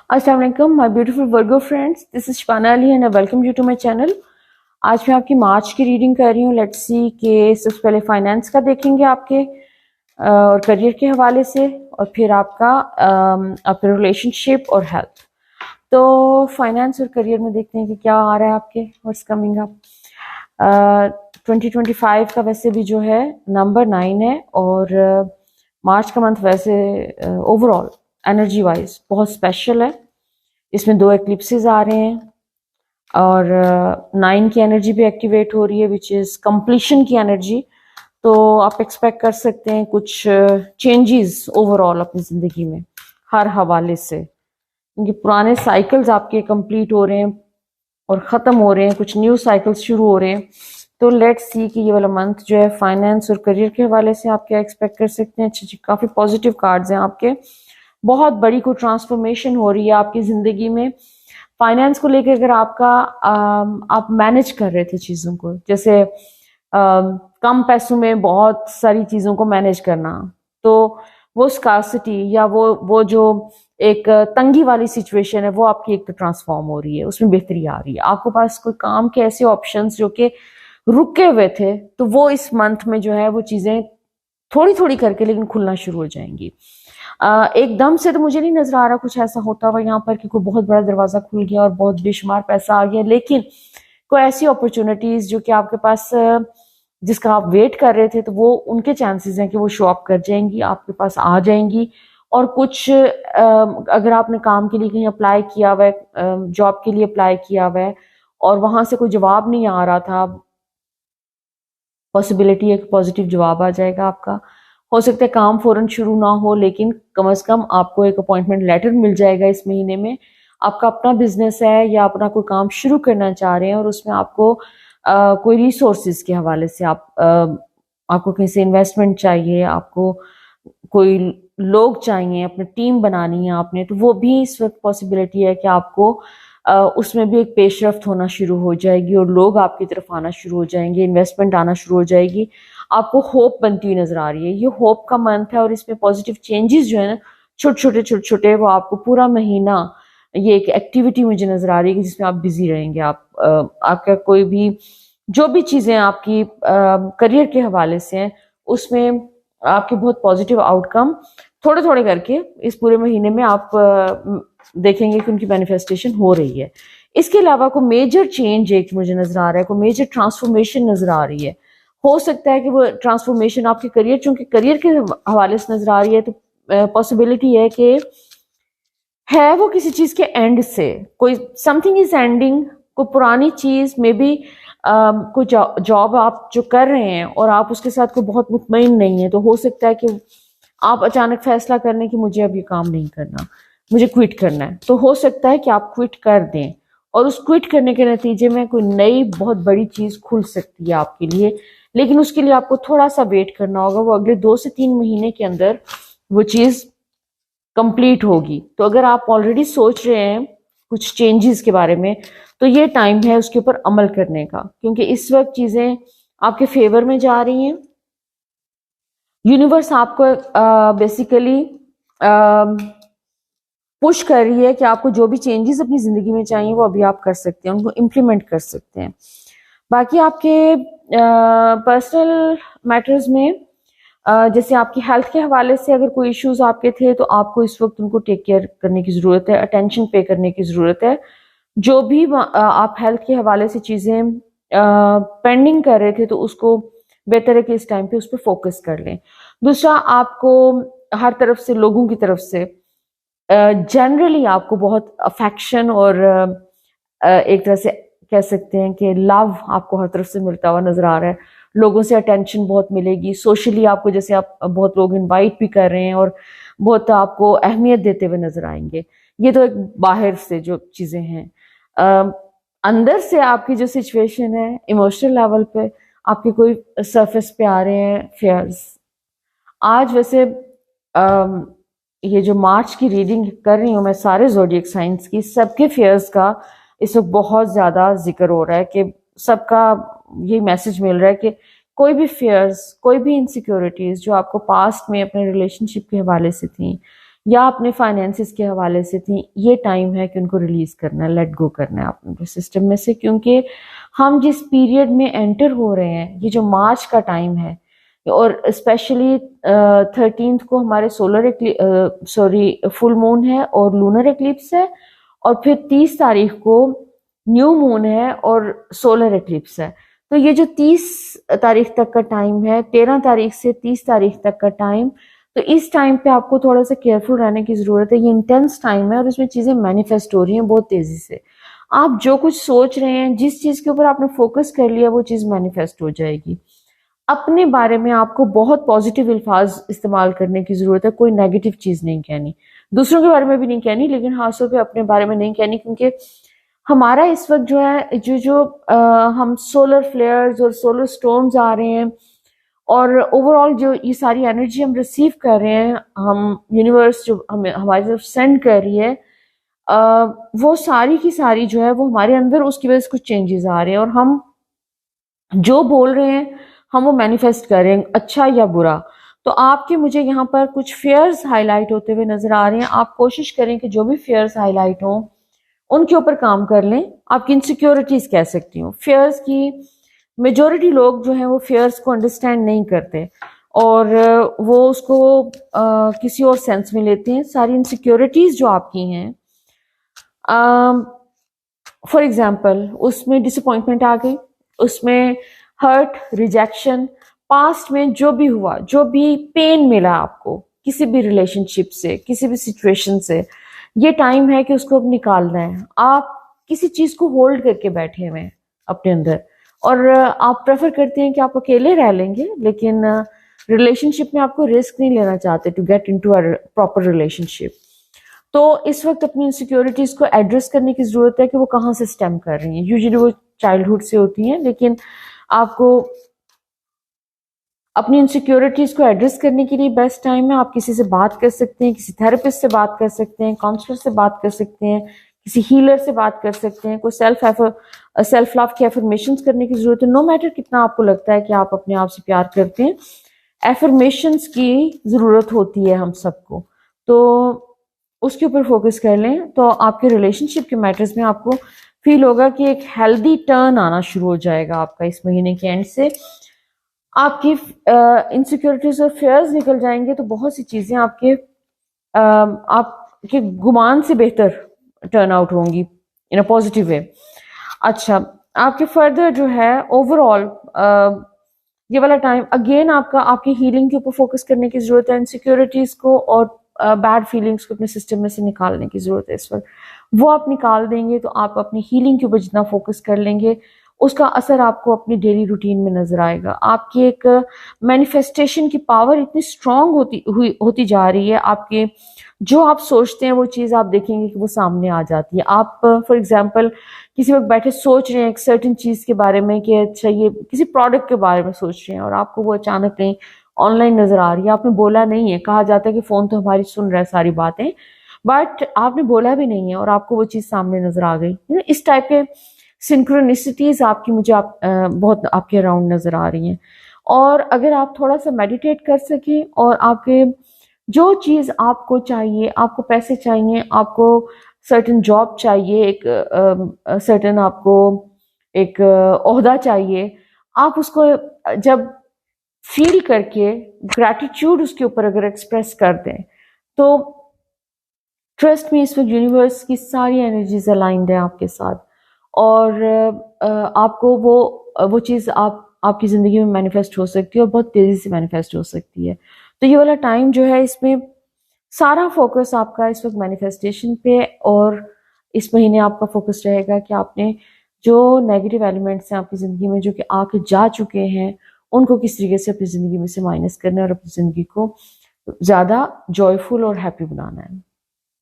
अस्सलाम वालेकुम my beautiful Virgo friends, this is Shibana Ali and I welcome you to my channel. आज मैं आपकी मार्च की रीडिंग कर रही हूँ। लेट्स सी के सबसे पहले फाइनेंस का देखेंगे आपके और करियर के हवाले से, और फिर आपका आपके रिलेशनशिप और हेल्थ। तो फाइनेंस और करियर में देखते हैं कि क्या आ रहा है आपके, व्हाट्स कमिंग अप। 2025 का वैसे भी जो है नंबर 9 है, और मार्च का मंथ वैसे ओवरऑल एनर्जी वाइज बहुत स्पेशल है। इसमें 2 एक्लिप्सेस आ रहे हैं और 9 की एनर्जी भी एक्टिवेट हो रही है, विच इज कंप्लीशन की एनर्जी। तो आप एक्सपेक्ट कर सकते हैं कुछ चेंजेस ओवरऑल अपनी जिंदगी में हर हवाले से, क्योंकि पुराने साइकिल्स आपके कंप्लीट हो रहे हैं और ख़त्म हो रहे हैं, कुछ न्यू साइकिल्स शुरू हो रहे हैं। तो लेट्स सी कि ये वाला मंथ जो है फाइनेंस और करियर के हवाले से आप क्या एक्सपेक्ट कर सकते हैं। अच्छा जी, काफ़ी पॉजिटिव कार्ड्स हैं आपके। बहुत बड़ी कोई ट्रांसफॉर्मेशन हो रही है आपकी ज़िंदगी में। फाइनेंस को लेकर अगर आपका आप मैनेज कर रहे थे चीज़ों को, जैसे कम पैसों में बहुत सारी चीज़ों को मैनेज करना, तो वो स्कार्सिटी या वो जो एक तंगी वाली सिचुएशन है, वो आपकी एक तो ट्रांसफॉर्म हो रही है, उसमें बेहतरी आ रही है। आपके पास कोई काम के ऐसे ऑप्शंस जो कि रुके हुए थे, तो वो इस मंथ में जो है वो चीज़ें थोड़ी थोड़ी करके लेकिन खुलना शुरू हो जाएंगी। एकदम से तो मुझे नहीं नजर आ रहा कुछ ऐसा होता हुआ यहाँ पर कि कोई बहुत बड़ा दरवाजा खुल गया और बहुत बेशुमार पैसा आ गया, लेकिन कोई ऐसी अपॉर्चुनिटीज जो कि आपके पास जिसका आप वेट कर रहे थे, तो वो उनके चांसेस हैं कि वो शो अप कर जाएंगी, आपके पास आ जाएंगी। और कुछ अगर आपने काम के लिए कहीं अप्लाई किया हुआ है, जॉब के लिए अप्लाई किया हुआ है और वहां से कोई जवाब नहीं आ रहा था, पॉसिबिलिटी है कि पॉजिटिव जवाब आ जाएगा आपका। हो सकता है काम फौरन शुरू ना हो, लेकिन कम से कम आपको एक अपॉइंटमेंट लेटर मिल जाएगा इस महीने में। आपका अपना बिजनेस है या अपना कोई काम शुरू करना चाह रहे हैं और उसमें आपको कोई रिसोर्सेज के हवाले से आपको कहीं से इन्वेस्टमेंट चाहिए, आपको कोई लोग चाहिए, अपनी टीम बनानी है आपने, तो वो भी इस वक्त पॉसिबिलिटी है कि आपको उसमें भी एक पेशरफ्त होना शुरू हो जाएगी और लोग आपकी तरफ आना शुरू हो जाएंगे, इन्वेस्टमेंट आना शुरू हो जाएगी। आपको होप बनती हुई नजर आ रही है। ये होप का मंथ है और इसमें पॉजिटिव चेंजेस जो है ना, छोटे छोटे वो आपको पूरा महीना ये एक एक्टिविटी मुझे नजर आ रही है जिसमें आप बिजी रहेंगे। आपका कोई भी जो भी चीजें आपकी करियर के हवाले से हैं, उसमें आपके बहुत पॉजिटिव आउटकम थोड़े थोड़े करके इस पूरे महीने में आप देखेंगे कि उनकी मैनिफेस्टेशन हो रही है। इसके अलावा कोई मेजर चेंज एक मुझे नजर आ रहा है, कोई मेजर ट्रांसफॉर्मेशन नजर आ रही है। हो सकता है कि वो ट्रांसफॉर्मेशन आपके करियर, चूंकि करियर के हवाले से नजर आ रही है, तो पॉसिबिलिटी है कि है वो किसी चीज के एंड से, कोई समथिंग इज एंडिंग, कोई पुरानी चीज मे बी कोई जॉब आप जो कर रहे हैं और आप उसके साथ कोई बहुत मुतमईन नहीं है, तो हो सकता है कि आप अचानक फैसला करने कि मुझे अब ये काम नहीं करना, मुझे क्विट करना है। तो हो सकता है कि आप क्विट कर दें और उस क्विट करने के नतीजे में कोई नई बहुत बड़ी चीज खुल सकती है आपके लिए, लेकिन उसके लिए आपको थोड़ा सा वेट करना होगा। वो अगले 2 से 3 महीने के अंदर वो चीज कंप्लीट होगी। तो अगर आप ऑलरेडी सोच रहे हैं कुछ चेंजेस के बारे में, तो ये टाइम है उसके ऊपर अमल करने का, क्योंकि इस वक्त चीजें आपके फेवर में जा रही हैं। यूनिवर्स आपको बेसिकली पुश कर रही है कि आपको जो भी चेंजेस अपनी जिंदगी में चाहिए वो अभी आप कर सकते हैं, उनको इम्प्लीमेंट कर सकते हैं। बाकी आपके पर्सनल मैटर्स में जैसे आपकी हेल्थ के हवाले से अगर कोई इश्यूज आपके थे, तो आपको इस वक्त उनको टेक केयर करने की जरूरत है, अटेंशन पे करने की जरूरत है। जो भी आप हेल्थ के हवाले से चीजें पेंडिंग कर रहे थे, तो उसको बेहतर है कि इस टाइम पे उस पर फोकस कर लें। दूसरा, आपको हर तरफ से, लोगों की तरफ से जनरली आपको बहुत अफेक्शन और एक तरह से कह सकते हैं कि लव आपको हर तरफ से मिलता हुआ नजर आ रहा है। लोगों से अटेंशन बहुत मिलेगी, सोशली आपको जैसे आप बहुत लोग इनवाइट भी कर रहे हैं और बहुत आपको अहमियत देते हुए नजर आएंगे। ये तो एक बाहर से जो चीजें हैं। अंदर से आपकी जो सिचुएशन है इमोशनल लेवल पे, आपके कोई सरफेस पे आ रहे हैं फेयर्स। आज वैसे ये जो मार्च की रीडिंग कर रही हूँ मैं सारे ज़ोडिएक साइंस की, सबके फेयर्स का इस वक्त बहुत ज़्यादा जिक्र हो रहा है कि सबका ये मैसेज मिल रहा है कि कोई भी फेयर्स, कोई भी इनसिक्योरिटीज़ जो आपको पास्ट में अपने रिलेशनशिप के हवाले से थी या अपने फाइनेंसिस के हवाले से थी, ये टाइम है कि उनको रिलीज करना है, लेट गो करना है अपने सिस्टम में से। क्योंकि हम जिस पीरियड में एंटर हो रहे हैं, ये जो मार्च का टाइम है, और स्पेशली 13th को हमारे फुल मून है और लूनर एक्लिप्स है, और फिर 30 तारीख को न्यू मून है और सोलर एक्लिप्स है। तो ये जो 30 तारीख तक का टाइम है, 13 तारीख से 30 तारीख तक का टाइम, तो इस टाइम पे आपको थोड़ा सा केयरफुल रहने की जरूरत है। ये इंटेंस टाइम है और इसमें चीजें मैनिफेस्ट हो रही हैं बहुत तेजी से। आप जो कुछ सोच रहे हैं, जिस चीज के ऊपर आपने फोकस कर लिया, वो चीज मैनिफेस्ट हो जाएगी। अपने बारे में आपको बहुत पॉजिटिव अल्फाज इस्तेमाल करने की जरूरत है, कोई नेगेटिव चीज नहीं कहनी, दूसरों के बारे में भी नहीं कहनी, लेकिन खासतौर पे अपने बारे में नहीं कहनी। क्योंकि हमारा इस वक्त जो है, हम सोलर फ्लेयर्स और सोलर स्टॉर्म्स आ रहे हैं, और ओवरऑल जो ये सारी एनर्जी हम रिसीव कर रहे हैं, हम यूनिवर्स जो हमें हमारी तरफ सेंड कर रही है, वो सारी की सारी जो है वो हमारे अंदर, उसकी वजह से कुछ चेंजेस आ रहे हैं, और हम जो बोल रहे हैं हम वो मैनिफेस्ट कर रहे हैं, अच्छा या बुरा। तो आपके मुझे यहाँ पर कुछ फेयर्स हाईलाइट होते हुए नजर आ रहे हैं। आप कोशिश करें कि जो भी फेयर्स हाईलाइट हों उनके ऊपर काम कर लें। आपकी इनसिक्योरिटीज कह सकती हूँ, फेयर्स की मेजोरिटी लोग जो हैं वो फेयर्स को अंडरस्टैंड नहीं करते, और वो उसको किसी और सेंस में लेते हैं। सारी इनसिक्योरिटीज जो आपकी हैं, फॉर एग्जाम्पल उसमें डिसअपॉइंटमेंट आ गई, उसमें हर्ट, रिजेक्शन, पास्ट में जो भी हुआ, जो भी पेन मिला आपको किसी भी रिलेशनशिप से, किसी भी सिचुएशन से, ये टाइम है कि उसको अब निकालना है। आप किसी चीज को होल्ड करके बैठे हुए हैं अपने अंदर, और आप प्रेफर करते हैं कि आप अकेले रह लेंगे, लेकिन रिलेशनशिप में आपको रिस्क नहीं लेना चाहते to get into a proper relationship. तो इस वक्त अपनी इनसिक्योरिटीज को एड्रेस करने की जरूरत है कि वो कहाँ से स्टेम कर रही हैं। यूजुअली वो चाइल्डहुड से होती हैं, लेकिन आपको अपनी इनसिक्योरिटीज को एड्रेस करने के लिए बेस्ट टाइम है। आप किसी से बात कर सकते हैं, किसी थेरेपिस्ट से बात कर सकते हैं, काउंसलर से बात कर सकते हैं, किसी हीलर से बात कर सकते हैं। कोई सेल्फ लव की एफर्मेशंस करने की जरूरत है। नो मैटर कितना आपको लगता है कि आप अपने आप से प्यार करते हैं, एफर्मेशंस की जरूरत होती है हम सबको। तो उसके ऊपर फोकस कर लें, तो आपके रिलेशनशिप के मैटर्स में आपको फील होगा कि एक हेल्दी टर्न आना शुरू हो जाएगा आपका इस महीने के एंड से। आपकी इनसिक्योरिटीज और फेयर्स निकल जाएंगे, तो बहुत सी चीजें आपके गुमान से बेहतर टर्न आउट होंगी इन अ पॉजिटिव वे। अच्छा, आपके फर्दर जो है ओवरऑल ये वाला टाइम अगेन आपकी हीलिंग के ऊपर फोकस करने की जरूरत है। इनसिक्योरिटीज को और बैड फीलिंग्स को अपने सिस्टम में से निकालने की जरूरत है इस वक्त। वो आप निकाल देंगे तो आप अपनी हीलिंग के ऊपर जितना फोकस कर लेंगे, उसका असर आपको अपनी डेली रूटीन में नजर आएगा। आपकी एक मैनिफेस्टेशन की पावर इतनी स्ट्रांग होती जा रही है। आपके जो आप सोचते हैं वो चीज आप देखेंगे कि वो सामने आ जाती है। आप फॉर एग्जांपल किसी वक्त बैठे सोच रहे हैं एक सर्टेन चीज के बारे में कि अच्छा ये किसी प्रोडक्ट के बारे में सोच रहे हैं, और आपको वो अचानक कहीं ऑनलाइन नजर आ रही है। आपने बोला नहीं है, कहा जाता है कि फोन तो हमारी सुन रहा है सारी बातें, बट आपने बोला भी नहीं है और आपको वो चीज सामने नजर आ गई। इस टाइप के सिंक्रोनिसिटीज बहुत आपके अराउंड नजर आ रही हैं। और अगर आप थोड़ा सा मेडिटेट कर सकें, और आपके जो चीज आपको चाहिए, आपको पैसे चाहिए, आपको सर्टेन जॉब चाहिए, एक सर्टेन आपको एक ओहदा चाहिए, आप उसको जब फील करके ग्रैटिट्यूड उसके ऊपर अगर एक्सप्रेस कर दें, तो ट्रस्ट में इस वक्त यूनिवर्स की सारी एनर्जीज अलाइंड है आपके साथ, और आपको वो चीज़ आपकी ज़िंदगी में मैनिफेस्ट हो सकती है, और बहुत तेज़ी से मैनिफेस्ट हो सकती है। तो ये वाला टाइम जो है, इसमें सारा फोकस आपका इस वक्त मैनिफेस्टेशन पे, और इस महीने आपका फोकस रहेगा कि आपने जो नेगेटिव एलिमेंट्स हैं आपकी ज़िंदगी में, जो कि आके जा चुके हैं, उनको किस तरीके से अपनी ज़िंदगी में से माइनस करना है और अपनी ज़िंदगी को ज़्यादा जॉयफुल और हैप्पी बनाना है।